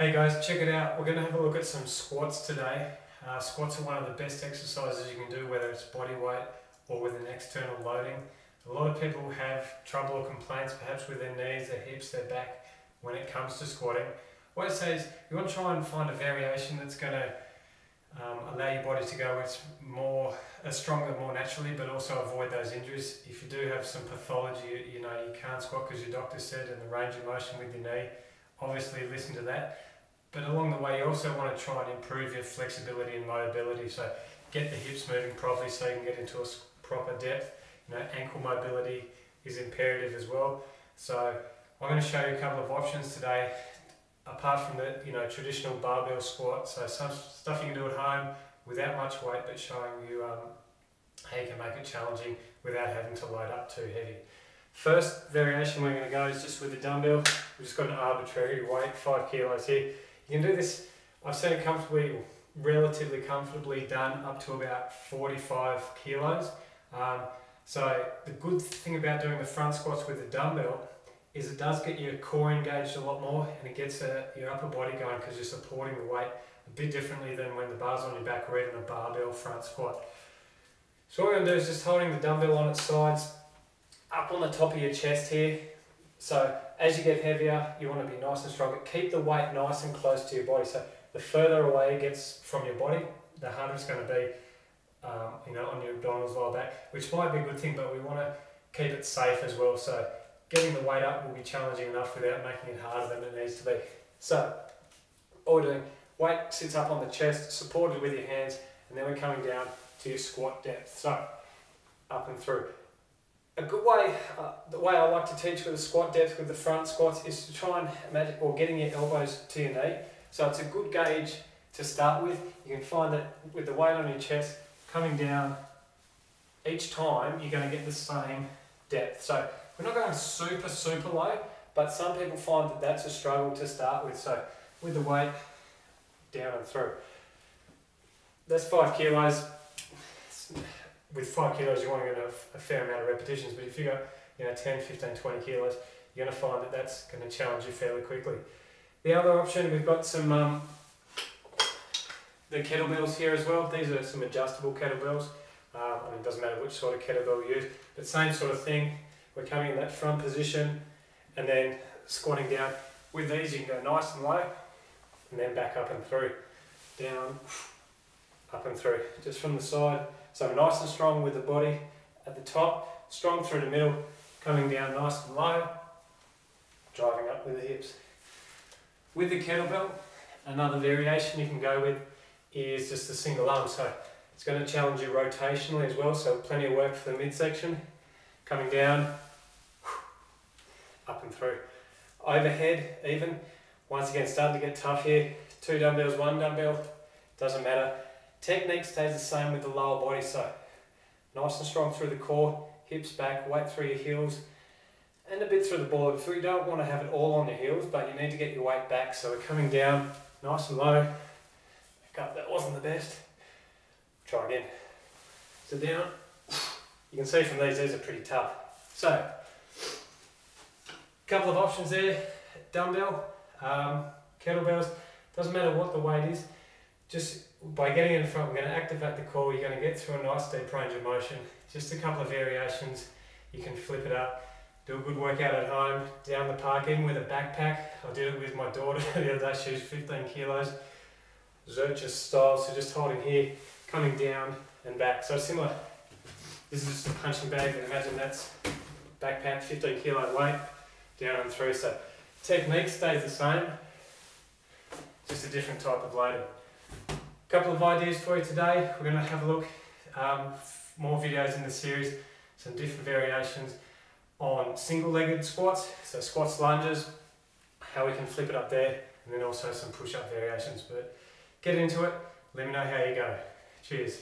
Hey guys, check it out. We're going to have a look at some squats today. Squats are one of the best exercises you can do, whether it's body weight or with an external loading. A lot of people have trouble or complaints perhaps with their knees, their hips, their back when it comes to squatting. What I say is you want to try and find a variation that's going to allow your body to go stronger more naturally, but also avoid those injuries. If you do have some pathology, you know you can't squat because your doctor said, and the range of motion with your knee, obviously listen to that. But along the way you also want to try and improve your flexibility and mobility, so get the hips moving properly so you can get into a proper depth. You know, ankle mobility is imperative as well. So I'm going to show you a couple of options today, apart from the traditional barbell squat. So some stuff you can do at home without much weight, but showing you how you can make it challenging without having to load up too heavy. First variation we're going to go is just with the dumbbell. We've just got an arbitrary weight, 5 kilos here. You can do this, I've seen it relatively comfortably done up to about 45 kilos. So the good thing about doing the front squats with the dumbbell is it does get your core engaged a lot more, and it gets your upper body going because you're supporting the weight a bit differently than when the bar's on your back or even a barbell front squat. So what we're going to do is just holding the dumbbell on its sides, up on the top of your chest here. So as you get heavier, you want to be nice and strong, but keep the weight nice and close to your body. So the further away it gets from your body, the harder it's going to be on your abdominals, lower back, which might be a good thing, but we want to keep it safe as well. So getting the weight up will be challenging enough without making it harder than it needs to be. So all we're doing, weight sits up on the chest, supported with your hands, and then we're coming down to your squat depth. So up and through. A good way, the way I like to teach with the squat depth with the front squats is to try and imagine, or getting your elbows to your knee. So it's a good gauge to start with. You can find that with the weight on your chest, coming down, each time you're going to get the same depth. So we're not going super low, but some people find that that's a struggle to start with. So with the weight, down and through. That's 5 kilos. With 5 kilos you want to get a fair amount of repetitions, but if you got 10, 15, 20 kilos, you're going to find that that's going to challenge you fairly quickly. The other option, we've got some the kettlebells here as well. These are some adjustable kettlebells. It doesn't matter which sort of kettlebell you use, but same sort of thing. We're coming in that front position and then squatting down. With these you can go nice and low and then back up and through, down, up and through, just from the side. So nice and strong with the body at the top, strong through the middle, coming down nice and low, driving up with the hips. With the kettlebell, another variation you can go with is just a single arm. So it's going to challenge you rotationally as well, so plenty of work for the midsection. Coming down, up and through. Overhead even, once again starting to get tough here. 2 dumbbells, 1 dumbbell, doesn't matter. Technique stays the same with the lower body, so nice and strong through the core, hips back, weight through your heels, and a bit through the ball. If you don't want to have it all on your heels, but you need to get your weight back, so we're coming down nice and low. Back up, that wasn't the best. Try again. So down. You can see from these are pretty tough. So, a couple of options there. Dumbbell, kettlebells, doesn't matter what the weight is. Just by getting in front, we're going to activate the core. You're going to get through a nice deep range of motion. Just a couple of variations. You can flip it up. Do a good workout at home, down the park, even with a backpack. I did it with my daughter the other day. She was 15 kilos. Zercher style, so just holding here, coming down and back. So similar. This is just a punching bag, and imagine that's backpack, 15 kilo weight, down and through. So technique stays the same, just a different type of loading. Couple of ideas for you today. We're going to have a look, more videos in the series, some different variations on single-legged squats, so squats, lunges, how we can flip it up there, and then also some push-up variations. But get into it, let me know how you go. Cheers.